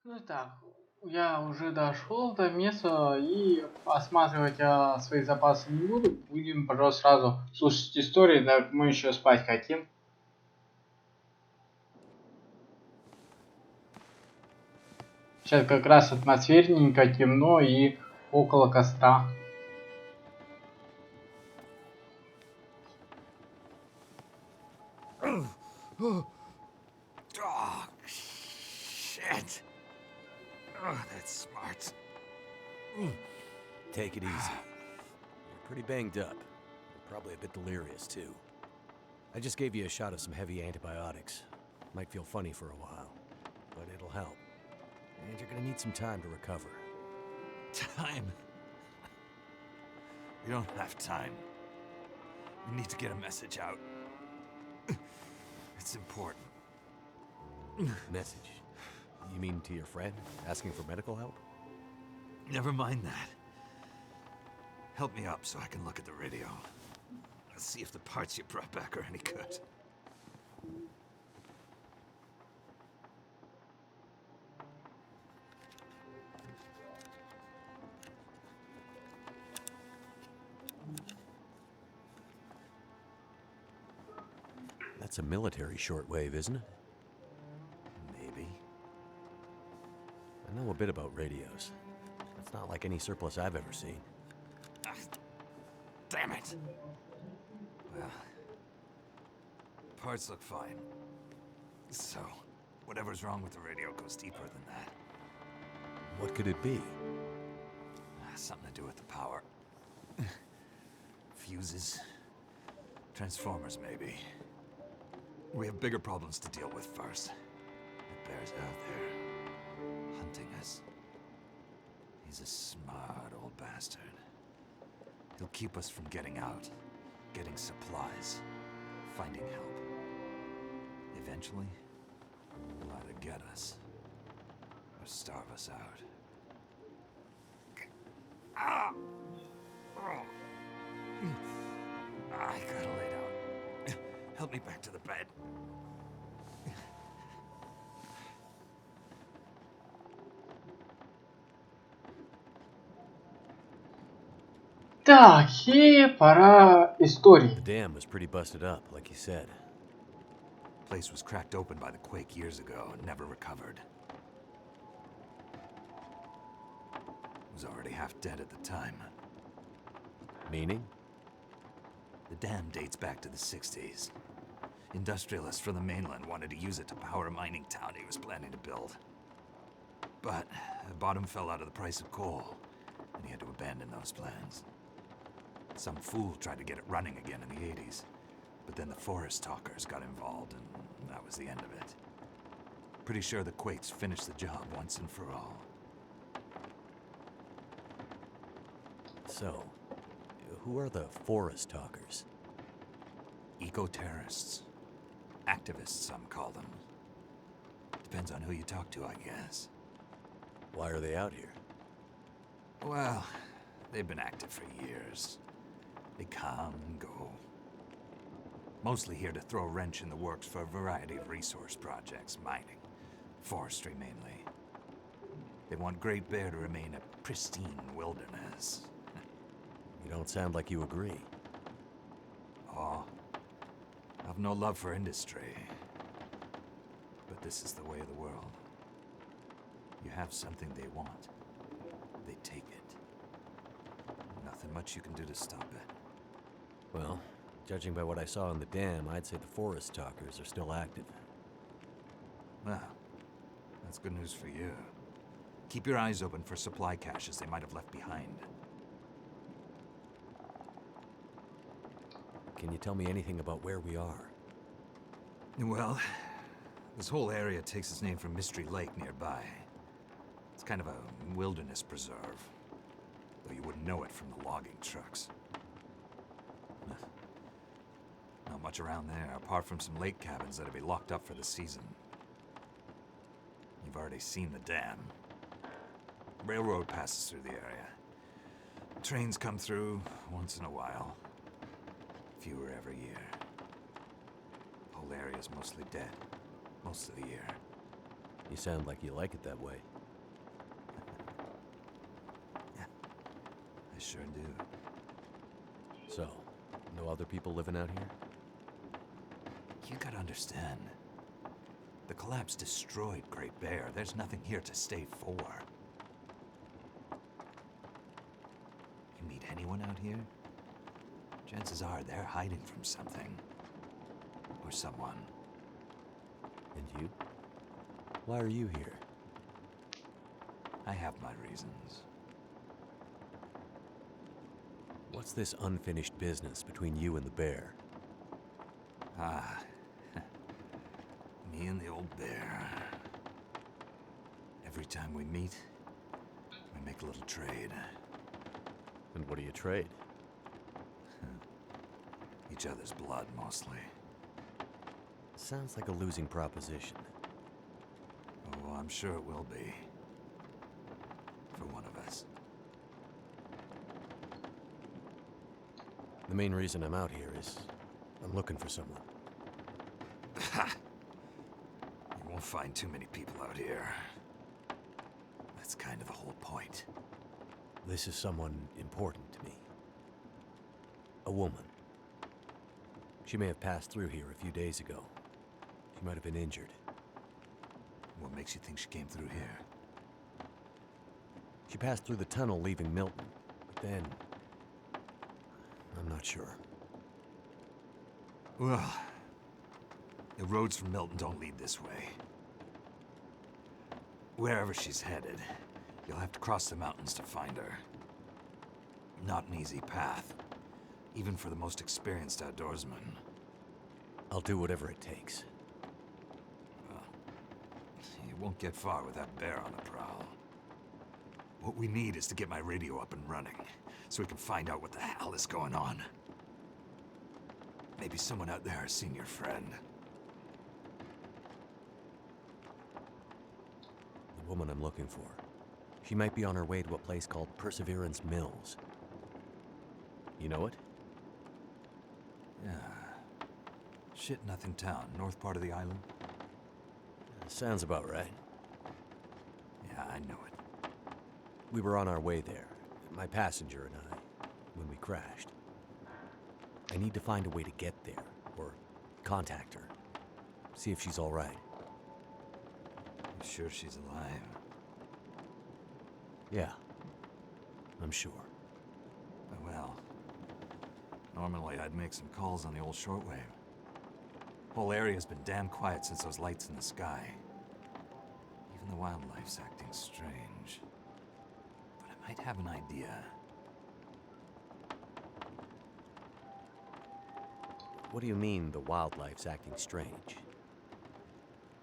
Ну так, я уже дошел до места и осматривать свои запасы не буду. Будем, пожалуйста, сразу слушать истории, да мы еще спать хотим. Сейчас как раз атмосферненько, темно и около костра. Oh, shit. Oh, that's smart. Take it easy. You're pretty banged up. You're probably a bit delirious, too. I just gave you a shot of some heavy antibiotics. Might feel funny for a while, but it'll help. And you're gonna need some time to recover. Time? We don't have time. We need to get a message out. It's important. Message? You mean to your friend, asking for medical help? Never mind that. Help me up so I can look at the radio. Let's see if the parts you brought back are any good. That's a military shortwave, isn't it? Maybe. I know a bit about radios. It's not like any surplus I've ever seen. Ah, damn it! Well, parts look fine. So, whatever's wrong with the radio goes deeper than that. What could it be? Something to do with the power. Fuses. Transformers, maybe. We have bigger problems to deal with first. The bear's out there, hunting us. He's a smart old bastard. He'll keep us from getting out, getting supplies, finding help. Eventually, he'll either get us, or starve us out. Ah! I gotta lay down. Help me back to the bed. Так, и пора истории. The dam was pretty busted up, like you said. Place was cracked open by the quake years ago and never recovered. Was already half dead at the time. Meaning? The dam dates back to the 60s. Industrialists from the mainland wanted to use it to power a mining town he was planning to build. But the bottom fell out of the price of coal, and he had to abandon those plans. Some fool tried to get it running again in the 80s, but then the forest talkers got involved, and that was the end of it. Pretty sure the Quakes finished the job once and for all. So, who are the forest talkers? Eco-terrorists. Activists, some call them. Depends on who you talk to, I guess. Why are they out here? Well, they've been active for years. They come and go. Mostly here to throw a wrench in the works for a variety of resource projects, mining, forestry mainly. They want Great Bear to remain a pristine wilderness. You don't sound like you agree. Oh, I've no love for industry. But this is the way of the world. You have something they want, they take it. Nothing much you can do to stop it. Well, judging by what I saw in the dam, I'd say the forest talkers are still active. Well, that's good news for you. Keep your eyes open for supply caches they might have left behind. Can you tell me anything about where we are? Well, this whole area takes its name from Mystery Lake nearby. It's kind of a wilderness preserve, though you wouldn't know it from the logging trucks. Not much around there, apart from some lake cabins that'll be locked up for the season. You've already seen the dam. Railroad passes through the area. Trains come through once in a while. Fewer every year. The whole area's mostly dead, most of the year. You sound like you like it that way. I sure do. So, no other people living out here? You gotta understand. The collapse destroyed Great Bear. There's nothing here to stay for. You meet anyone out here? Chances are they're hiding from something. Or someone. And you? Why are you here? I have my reasons. What's this unfinished business between you and the bear? Ah. Me and the old bear. Every time we meet, we make a little trade. And what do you trade? Each other's blood, mostly. Sounds like a losing proposition. Oh, I'm sure it will be. For one of us. The main reason I'm out here is I'm looking for someone. You won't find too many people out here. That's kind of the whole point. This is someone important to me. A woman. She may have passed through here a few days ago. She might have been injured. What makes you think she came through here? She passed through the tunnel leaving Milton, but then... I'm not sure. Well, the roads from Milton don't lead this way. Wherever she's headed, you'll have to cross the mountains to find her. Not an easy path, even for the most experienced outdoorsman. I'll do whatever it takes. You won't get far with that bear on the prowl. What we need is to get my radio up and running, so we can find out what the hell is going on. Maybe someone out there has seen your friend. The woman I'm looking for. She might be on her way to a place called Perseverance Mills. You know it? Yeah. Shit-nothing town, north part of the island. Sounds about right. Yeah, I know it. We were on our way there, my passenger and I, when we crashed. I need to find a way to get there, or contact her. See if she's all right. You sure she's alive? Yeah, I'm sure. Well, normally I'd make some calls on the old shortwave. Whole area's been damn quiet since those lights in the sky. Even the wildlife's acting strange. But I might have an idea. What do you mean the wildlife's acting strange?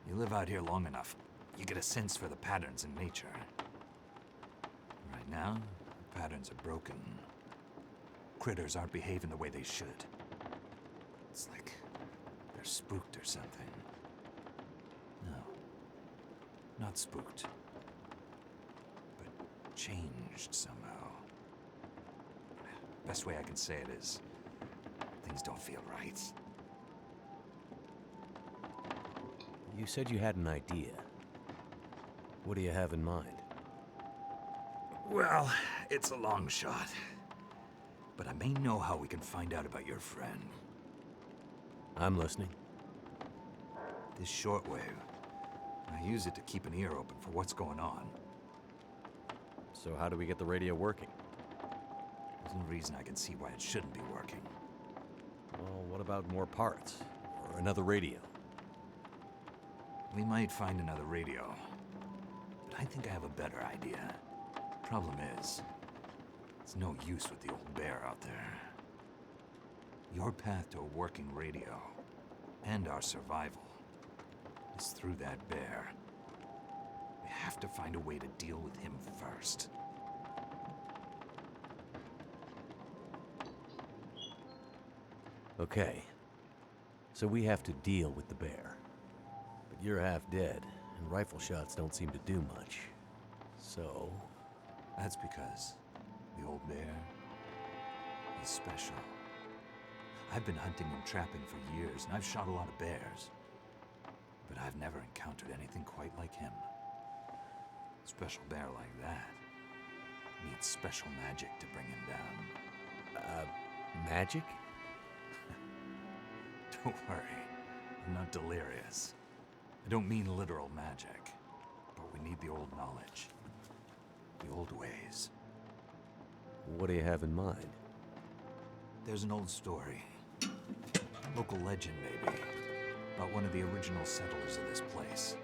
You live out here long enough, you get a sense for the patterns in nature. Right now, the patterns are broken. Critters aren't behaving the way they should. It's like they're spooked or something. No, not spooked, but changed somehow. Best way I can say it is, things don't feel right. You said you had an idea. What do you have in mind? Well, it's a long shot. But I may know how we can find out about your friend. I'm listening. This shortwave, I use it to keep an ear open for what's going on. So how do we get the radio working? There's no reason I can see why it shouldn't be working. Well, what about more parts? Or another radio? We might find another radio. But I think I have a better idea. Problem is, it's no use with the old bear out there. Your path to a working radio, and our survival, is through that bear. We have to find a way to deal with him first. Okay. So we have to deal with the bear. But you're half dead, and rifle shots don't seem to do much. So... That's because the old bear is special. I've been hunting and trapping for years, and I've shot a lot of bears. But I've never encountered anything quite like him. Special bear like that needs special magic to bring him down. Magic? Don't worry, I'm not delirious. I don't mean literal magic, but we need the old knowledge. The old ways. What do you have in mind? There's an old story. Local legend, maybe. About one of the original settlers of this place.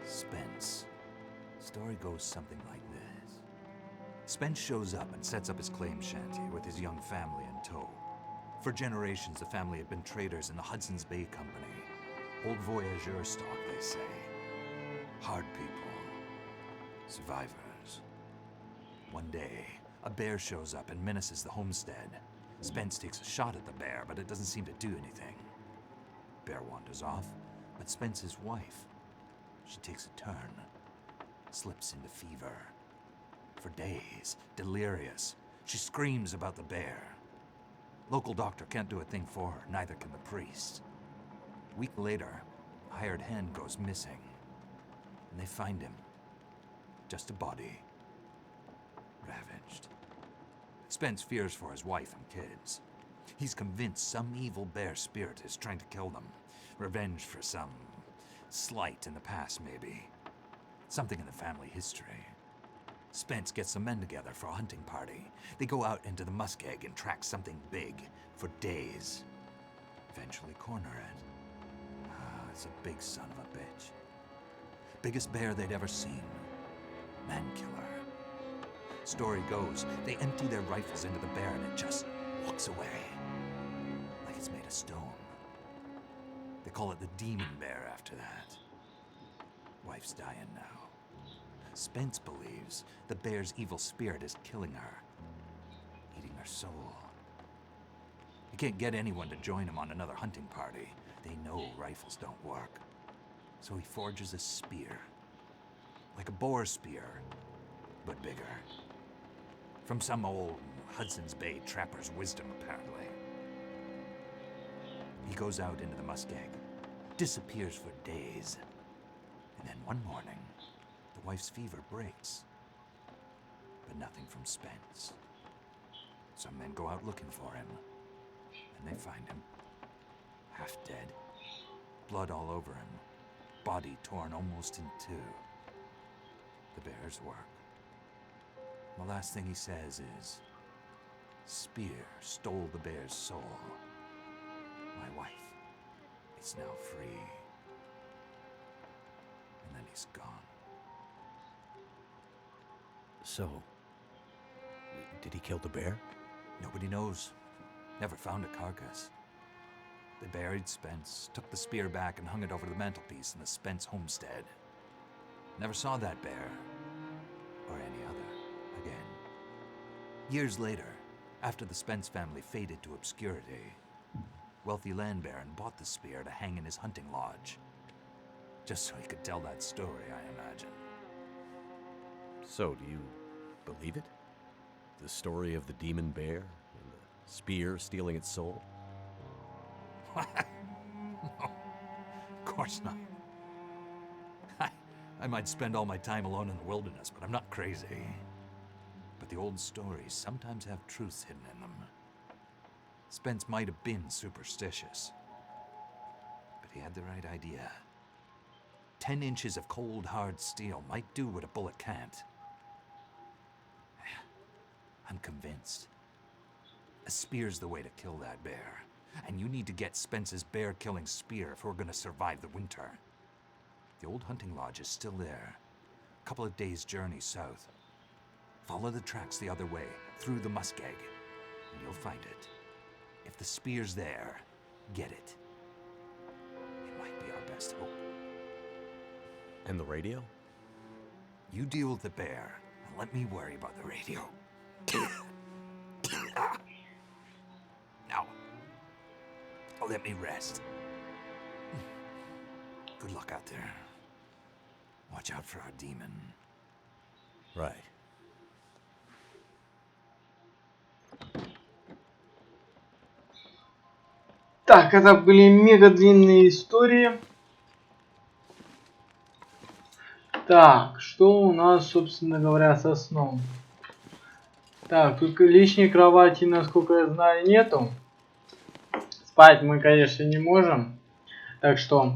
Spence. Story goes something like this. Spence shows up and sets up his claim shanty with his young family in tow. For generations, the family had been traders in the Hudson's Bay Company. Old voyageur stock, they say. Hard people. Survivors. One day, a bear shows up and menaces the homestead. Spence takes a shot at the bear, but it doesn't seem to do anything. Bear wanders off, but Spence's wife, she takes a turn. Slips into fever. For days, delirious, she screams about the bear. Local doctor can't do a thing for her, neither can the priest. A week later, a hired hand goes missing. And they find him. Just a body. Ravaged. Spence fears for his wife and kids. He's convinced some evil bear spirit is trying to kill them. Revenge for some slight in the past, maybe. Something in the family history. Spence gets some men together for a hunting party. They go out into the muskeg and track something big for days. Eventually corner it. It's a big son of a bitch. Biggest bear they'd ever seen. Man killer. Story goes, they empty their rifles into the bear and it just walks away. Like it's made of stone. They call it the demon bear after that. Wife's dying now. Spence believes the bear's evil spirit is killing her. Eating her soul. He can't get anyone to join him on another hunting party. They know rifles don't work. So he forges a spear. Like a boar spear, but bigger. From some old Hudson's Bay trapper's wisdom, apparently. He goes out into the muskeg, disappears for days, and then one morning, the wife's fever breaks. But nothing from Spence. Some men go out looking for him, and they find him. Half dead, blood all over him, body torn almost in two. The bear's work. The last thing he says is, "Spear stole the bear's soul. My wife is now free." And then he's gone. So, did he kill the bear? Nobody knows. Never found a carcass. They buried Spence, took the spear back and hung it over the mantelpiece in the Spence homestead. Never saw that bear, or any other, again. Years later, after the Spence family faded to obscurity, wealthy land baron bought the spear to hang in his hunting lodge. Just so he could tell that story, I imagine. So, do you believe it? The story of the demon bear and the spear stealing its soul? No, of course not. I might spend all my time alone in the wilderness, but I'm not crazy. But the old stories sometimes have truths hidden in them. Spence might have been superstitious, but he had the right idea. 10 inches of cold, hard steel might do what a bullet can't. I'm convinced. A spear's the way to kill that bear. And you need to get Spence's bear-killing spear if we're gonna survive the winter. The old hunting lodge is still there. A couple of days' journey south. Follow the tracks the other way, through the muskeg, and you'll find it. If the spear's there, get it. It might be our best hope. And the radio? You deal with the bear, and let me worry about the radio. Now, let me rest. Good luck out there. Watch out for our demon. Right. Так, это были мега длинные истории. Так, что у нас, собственно говоря, со сном? Так, тут лишней кровати, насколько я знаю, нету. Спать мы, конечно, не можем. Так что...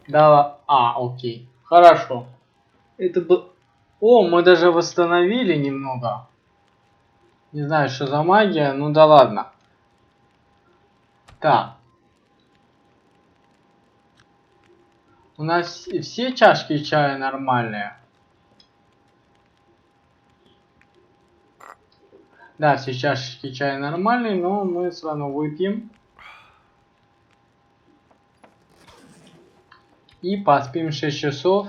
Да, окей. Хорошо. Это был... О, мы даже восстановили немного. Не знаю, что за магия, ну да ладно. Так. У нас все чашки чая нормальные. Да, все чашечки чая нормальные, но мы с вами выпьем. И поспим 6 часов.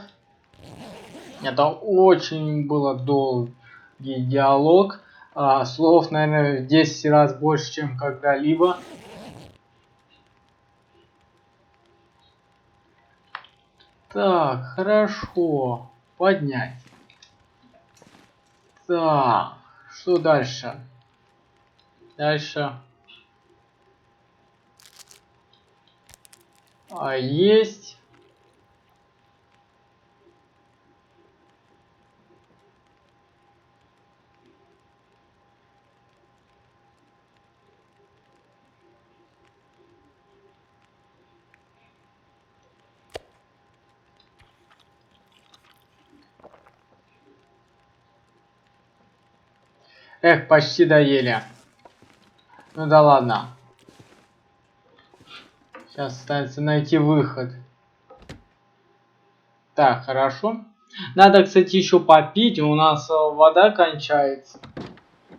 Это очень было долгий диалог. Слов, наверное, в 10 раз больше, чем когда-либо. Так, хорошо. Поднять. Так, что дальше? Дальше. Есть. Эх, почти доели. Ну да ладно. Сейчас остается найти выход. Так, хорошо. Надо, кстати, еще попить. У нас вода кончается.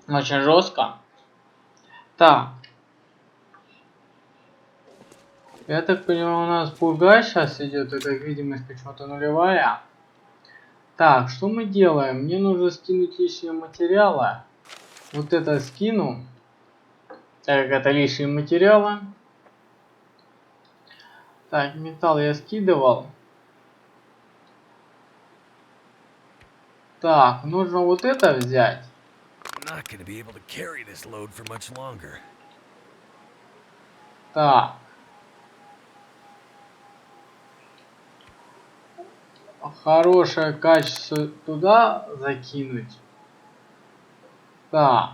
Очень жестко. Так. Я так понимаю, у нас пурга сейчас идет. Это видимость почему-то нулевая. Так, что мы делаем? Мне нужно скинуть лишние материалы. Вот это скину. Так как это лишние материалы. Так, металл я скидывал. Так, нужно вот это взять. Так. Хорошее качество туда закинуть. Так.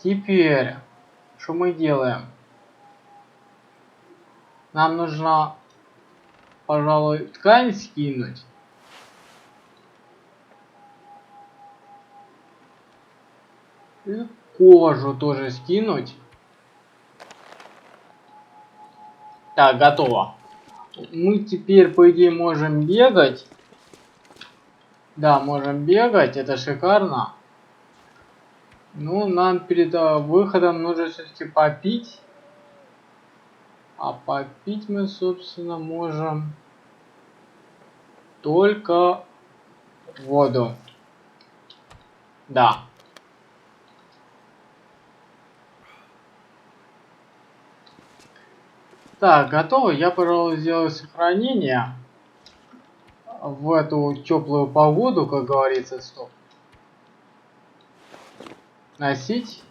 Теперь, что мы делаем? Нам нужно, пожалуй, ткань скинуть. И кожу тоже скинуть. Так, готово. Мы теперь, по идее, можем бегать. Да, можем бегать, это шикарно. Ну, нам перед выходом нужно все-таки попить. А попить мы, собственно, можем только воду. Да. Так, готово. Я, пожалуй, сделаю сохранение в эту теплую погоду, как говорится. Стоп. Носить.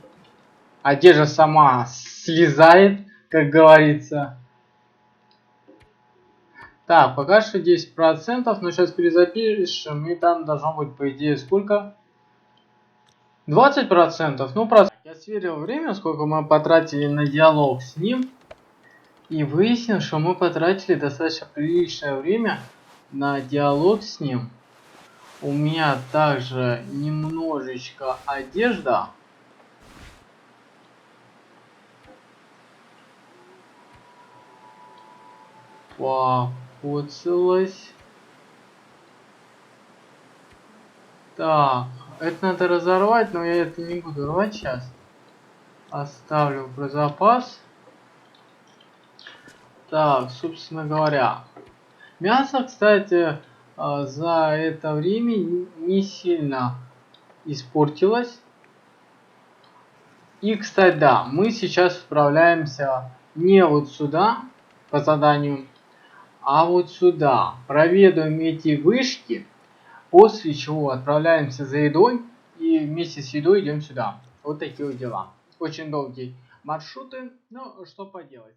Одежда сама слезает, как говорится. Так, пока что 10%, но сейчас перезапишем, и там должно быть, по идее, сколько? 20%. Ну, я сверил время, сколько мы потратили на диалог с ним. И выяснил, что мы потратили достаточно приличное время на диалог с ним. У меня также немножечко одежда. Покоцалась. Так, это надо разорвать, но я это не буду рвать сейчас. Оставлю про запас. Так, собственно говоря. Мясо, кстати, за это время не сильно испортилось. И, кстати, да, мы сейчас отправляемся не вот сюда, по заданию, а вот сюда. Проведаем эти вышки, после чего отправляемся за едой и вместе с едой идем сюда. Вот такие вот дела. Очень долгий маршруты. Ну, что поделать.